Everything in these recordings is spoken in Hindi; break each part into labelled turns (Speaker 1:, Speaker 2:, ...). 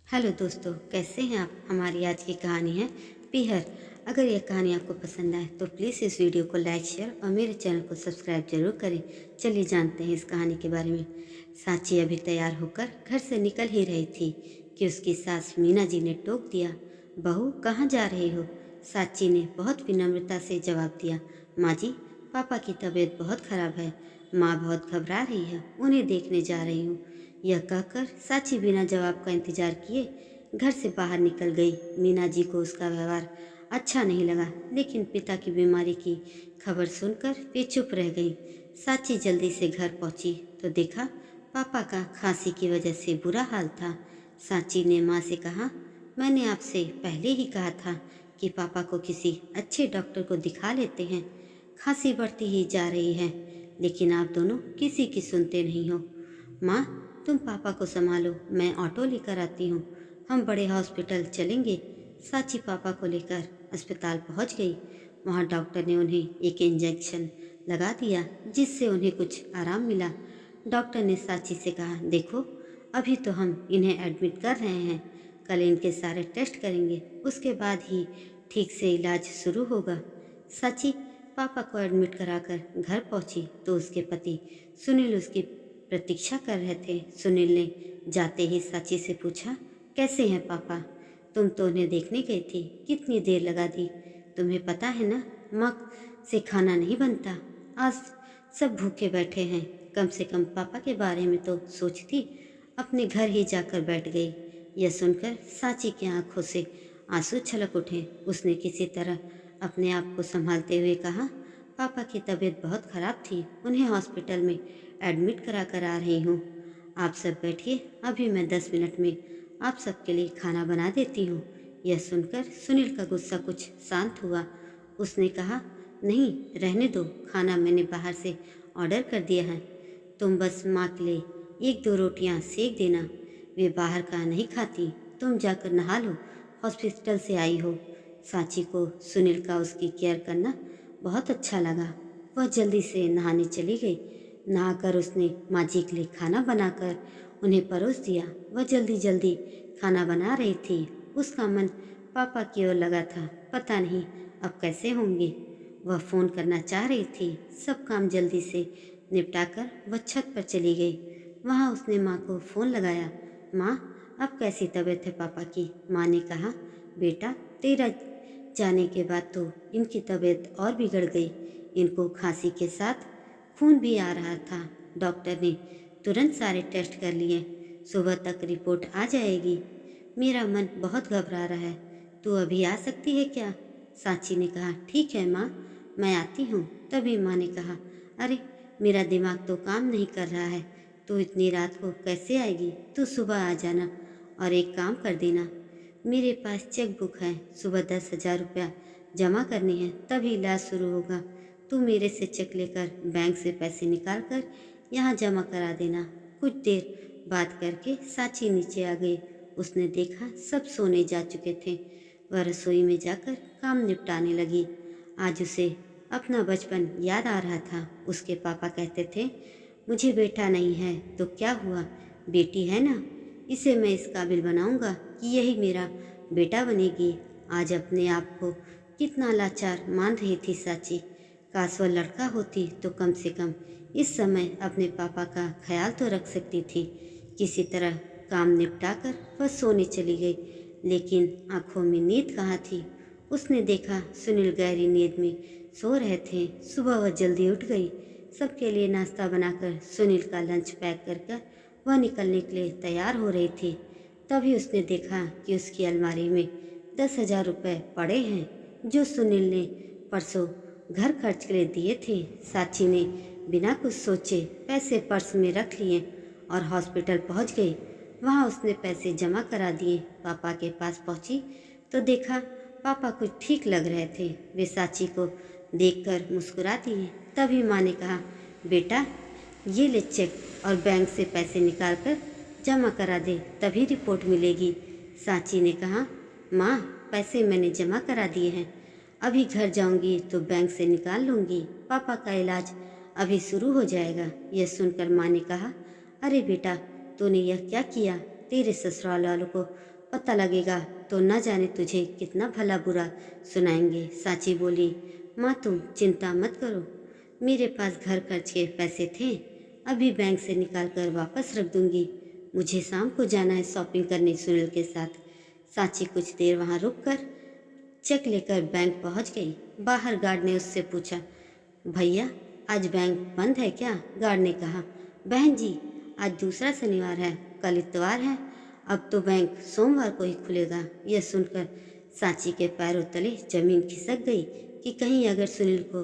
Speaker 1: हेलो दोस्तों, कैसे हैं आप। हमारी आज की कहानी है पीहर। अगर यह कहानी आपको पसंद आए तो प्लीज़ इस वीडियो को लाइक, शेयर और मेरे चैनल को सब्सक्राइब जरूर करें। चलिए जानते हैं इस कहानी के बारे में। साची अभी तैयार होकर घर से निकल ही रही थी कि उसकी सास मीना जी ने टोक दिया, बहू कहाँ जा रही हो। साची ने बहुत विनम्रता से जवाब दिया, माँ जी, पापा की तबीयत बहुत खराब है। माँ बहुत घबरा रही है, उन्हें देखने जा रही हूँ। यह कहकर साची बिना जवाब का इंतजार किए घर से बाहर निकल गई। मीना जी को उसका व्यवहार अच्छा नहीं लगा, लेकिन पिता की बीमारी की खबर सुनकर वे चुप रह गई। साची जल्दी से घर पहुंची तो देखा पापा का खांसी की वजह से बुरा हाल था। साची ने माँ से कहा, मैंने आपसे पहले ही कहा था कि पापा को किसी अच्छे डॉक्टर को दिखा लेते हैं। खांसी बढ़ती ही जा रही है, लेकिन आप दोनों किसी की सुनते नहीं हो। माँ, तुम पापा को संभालो, मैं ऑटो लेकर आती हूँ। हम बड़े हॉस्पिटल चलेंगे। साची पापा को लेकर अस्पताल पहुँच गई। वहाँ डॉक्टर ने उन्हें एक इंजेक्शन लगा दिया, जिससे उन्हें कुछ आराम मिला। डॉक्टर ने साची से कहा, देखो, अभी तो हम इन्हें एडमिट कर रहे हैं, कल इनके सारे टेस्ट करेंगे, उसके बाद ही ठीक से इलाज शुरू होगा। साची पापा को एडमिट कराकर घर पहुंची तो उसके पति सुनील उसकी प्रतीक्षा कर रहे थे। सुनील ने जाते ही साची से पूछा, कैसे हैं पापा। तुम तो उन्हें देखने गई थी, कितनी देर लगा दी। तुम्हें पता है ना, माँ से खाना नहीं बनता। आज सब भूखे बैठे हैं, कम से कम पापा के बारे में तो सोचती। अपने घर ही जाकर बैठ गई। यह सुनकर साची की आंखों से आंसू छलक उठे। उसने किसी तरह अपने आप को संभालते हुए कहा, पापा की तबीयत बहुत खराब थी, उन्हें हॉस्पिटल में एडमिट करा कर आ रही हूँ। आप सब बैठिए, अभी मैं 10 मिनट में आप सबके लिए खाना बना देती हूँ। यह सुनकर सुनील का गुस्सा कुछ शांत हुआ। उसने कहा, नहीं रहने दो, खाना मैंने बाहर से ऑर्डर कर दिया है। तुम बस माँ के लिए 1-2 रोटियाँ सेक देना, वे बाहर का नहीं खाती। तुम जाकर नहा लो, हॉस्पिटल से आई हो। साची को सुनील का उसकी केयर करना बहुत अच्छा लगा। वह जल्दी से नहाने चली गई। नहाकर उसने माँ जी के लिए खाना बनाकर उन्हें परोस दिया। वह जल्दी जल्दी खाना बना रही थी। उसका मन पापा की ओर लगा था। पता नहीं अब कैसे होंगे। वह फ़ोन करना चाह रही थी। सब काम जल्दी से निपटाकर वह छत पर चली गई। वहाँ उसने माँ को फ़ोन लगाया। माँ, अब कैसी तबीयत है पापा की। माँ ने कहा, बेटा, तेरा जाने के बाद तो इनकी तबीयत और बिगड़ गई। इनको खांसी के साथ खून भी आ रहा था। डॉक्टर ने तुरंत सारे टेस्ट कर लिए, सुबह तक रिपोर्ट आ जाएगी। मेरा मन बहुत घबरा रहा है, तू अभी आ सकती है क्या। साची ने कहा, ठीक है माँ, मैं आती हूँ। तभी माँ ने कहा, अरे मेरा दिमाग तो काम नहीं कर रहा है, तू इतनी रात को कैसे आएगी। तू सुबह आ जाना और एक काम कर देना, मेरे पास चेक बुक है, सुबह 10,000 रुपया जमा करनी है, तभी इलाज शुरू होगा। तू मेरे से चेक लेकर बैंक से पैसे निकाल कर यहाँ जमा करा देना। कुछ देर बात करके साची नीचे आ गई। उसने देखा सब सोने जा चुके थे। वह रसोई में जाकर काम निपटाने लगी। आज उसे अपना बचपन याद आ रहा था। उसके पापा कहते थे, मुझे बेटा नहीं है तो क्या हुआ, बेटी है ना, इसे मैं इस काबिल बनाऊंगा कि यही मेरा बेटा बनेगी। आज अपने आप को कितना लाचार मान रही थी साची। काश वह लड़का होती तो कम से कम इस समय अपने पापा का ख्याल तो रख सकती थी। किसी तरह काम निपटाकर वह सोने चली गई, लेकिन आंखों में नींद कहाँ थी। उसने देखा सुनील गहरी नींद में सो रहे थे। सुबह वह जल्दी उठ गई। सबके लिए नाश्ता बनाकर सुनील का लंच पैक कर वह निकलने के लिए तैयार हो रही थी। तभी उसने देखा कि उसकी अलमारी में 10,000 रुपये पड़े हैं, जो सुनील ने परसों घर खर्च के लिए दिए थे। साची ने बिना कुछ सोचे पैसे पर्स में रख लिए और हॉस्पिटल पहुंच गई। वहां उसने पैसे जमा करा दिए। पापा के पास पहुंची तो देखा पापा कुछ ठीक लग रहे थे। वे साची को देखकर मुस्कुरा दिए। तभी माँ ने कहा, बेटा, ये ले चेक और बैंक से पैसे निकाल कर जमा करा दे, तभी रिपोर्ट मिलेगी। साची ने कहा, माँ, पैसे मैंने जमा करा दिए हैं, अभी घर जाऊंगी तो बैंक से निकाल लूंगी, पापा का इलाज अभी शुरू हो जाएगा। यह सुनकर माँ ने कहा, अरे बेटा, तूने यह क्या किया। तेरे ससुराल वालों को पता लगेगा तो न जाने तुझे कितना भला बुरा सुनाएंगे। सांची बोली, माँ तुम चिंता मत करो, मेरे पास घर खर्च के पैसे थे, अभी बैंक से निकाल कर वापस रख दूंगी। मुझे शाम को जाना है शॉपिंग करने सुनील के साथ। सांची कुछ देर वहाँ रुक कर चेक लेकर बैंक पहुँच गई। बाहर गार्ड ने उससे पूछा, भैया आज बैंक बंद है क्या? गार्ड ने कहा, बहन जी आज दूसरा शनिवार है, कल इतवार है, अब तो बैंक सोमवार को ही खुलेगा। यह सुनकर सांची के पैरों तले जमीन खिसक गई कि कहीं अगर सुनील को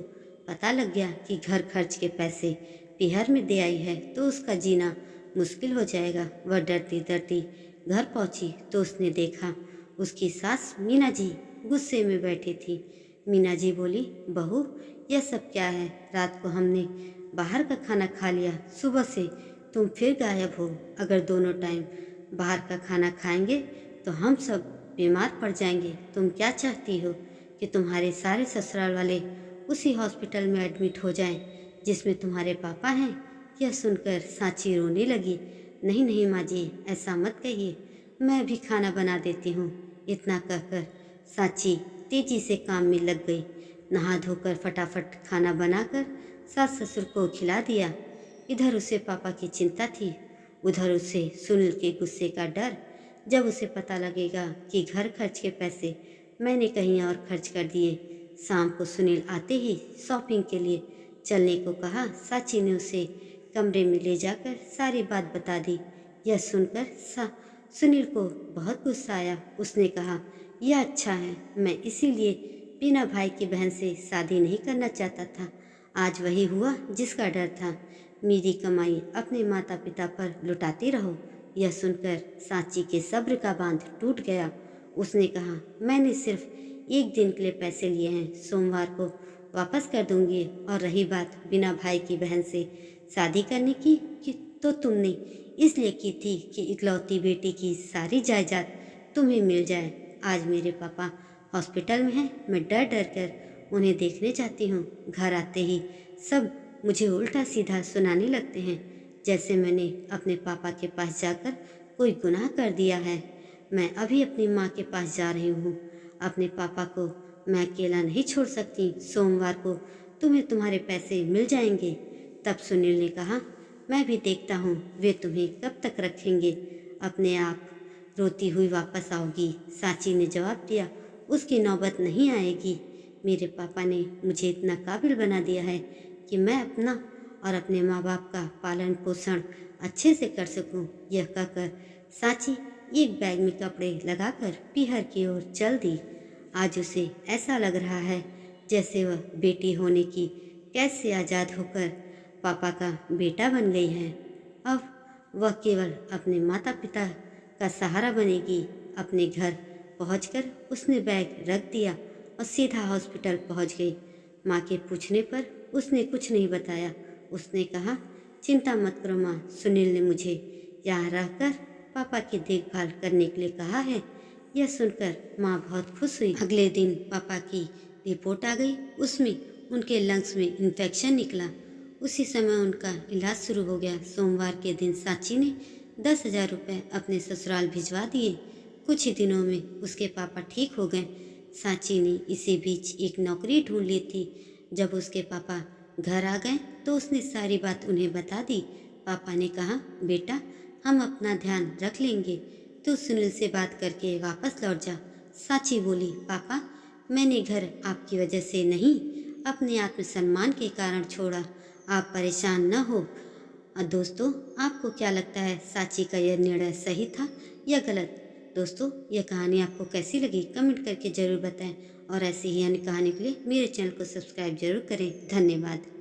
Speaker 1: पता लग गया कि घर खर्च के पैसे पीहर में दे आई है तो उसका जीना मुश्किल हो जाएगा। वह डरती डरती घर पहुंची तो उसने देखा उसकी सास मीना जी गुस्से में बैठी थी। मीना जी बोली, बहू यह सब क्या है? रात को हमने बाहर का खाना खा लिया, सुबह से तुम फिर गायब हो। अगर दोनों टाइम बाहर का खाना खाएंगे तो हम सब बीमार पड़ जाएंगे। तुम क्या चाहती हो कि तुम्हारे सारे ससुराल वाले उसी हॉस्पिटल में एडमिट हो जाएं जिसमें तुम्हारे पापा हैं? यह सुनकर सांची रोने लगी। नहीं नहीं माँ जी, ऐसा मत कहिए, मैं भी खाना बना देती हूँ। इतना कहकर सांची तेजी से काम में लग गई। नहा धोकर फटाफट खाना बनाकर सास ससुर को खिला दिया। इधर उसे पापा की चिंता थी, उधर उसे सुनील के गुस्से का डर। जब उसे पता लगेगा कि घर खर्च के पैसे मैंने कहीं और खर्च कर दिए। शाम को सुनील आते ही शॉपिंग के लिए चलने को कहा। सांची ने उसे कमरे में ले जाकर सारी बात बता दी। यह सुनकर सुनील को बहुत गुस्सा आया। उसने कहा, यह अच्छा है, मैं इसीलिए बीना भाई की बहन से शादी नहीं करना चाहता था। आज वही हुआ जिसका डर था। मेरी कमाई अपने माता पिता पर लुटाती रहो। यह सुनकर सांची के सब्र का बांध टूट गया। उसने कहा, मैंने सिर्फ एक दिन के लिए पैसे लिए हैं, सोमवार को वापस कर दूंगी। और रही बात बिना भाई की बहन से शादी करने की तो तुमने इसलिए की थी कि इकलौती बेटी की सारी जायदाद तुम्हें मिल जाए। आज मेरे पापा हॉस्पिटल में हैं, मैं डर डर कर उन्हें देखने जाती हूँ। घर आते ही सब मुझे उल्टा सीधा सुनाने लगते हैं, जैसे मैंने अपने पापा के पास जाकर कोई गुनाह कर दिया है। मैं अभी अपनी माँ के पास जा रही हूँ। अपने पापा को मैं अकेला नहीं छोड़ सकती। सोमवार को तुम्हें तुम्हारे पैसे मिल जाएंगे। तब सुनील ने कहा, मैं भी देखता हूँ वे तुम्हें कब तक रखेंगे, अपने आप रोती हुई वापस आओगी। सांची ने जवाब दिया, उसकी नौबत नहीं आएगी। मेरे पापा ने मुझे इतना काबिल बना दिया है कि मैं अपना और अपने माँ बाप का पालन पोषण अच्छे से कर सकूं। यह कहकर सांची एक बैग में कपड़े लगाकर पीहर की ओर चल दी। आज उसे ऐसा लग रहा है जैसे वह बेटी होने की कैद से आज़ाद होकर पापा का बेटा बन गई है। अब वह केवल अपने माता पिता का सहारा बनेगी। अपने घर पहुंचकर उसने बैग रख दिया और सीधा हॉस्पिटल पहुंच गई। माँ के पूछने पर उसने कुछ नहीं बताया। उसने कहा, चिंता मत करो माँ, सुनील ने मुझे यहाँ रहकर पापा की देखभाल करने के लिए कहा है। यह सुनकर माँ बहुत खुश हुई। अगले दिन पापा की रिपोर्ट आ गई। उसमें उनके लंग्स में इन्फेक्शन निकला। उसी समय उनका इलाज शुरू हो गया। सोमवार के दिन सांची ने 10,000 रुपये अपने ससुराल भिजवा दिए। कुछ ही दिनों में उसके पापा ठीक हो गए। सांची ने इसी बीच एक नौकरी ढूंढ ली थी। जब उसके पापा घर आ गए तो उसने सारी बात उन्हें बता दी। पापा ने कहा, बेटा हम अपना ध्यान रख लेंगे, तू सुनील से बात करके वापस लौट जा। सांची बोली, पापा मैंने घर आपकी वजह से नहीं, अपने आत्मसम्मान के कारण छोड़ा। आप परेशान न हो। दोस्तों आपको क्या लगता है, सांची का यह निर्णय सही था या गलत? दोस्तों यह कहानी आपको कैसी लगी कमेंट करके ज़रूर बताएं और ऐसी ही अन्य कहानी के लिए मेरे चैनल को सब्सक्राइब जरूर करें। धन्यवाद।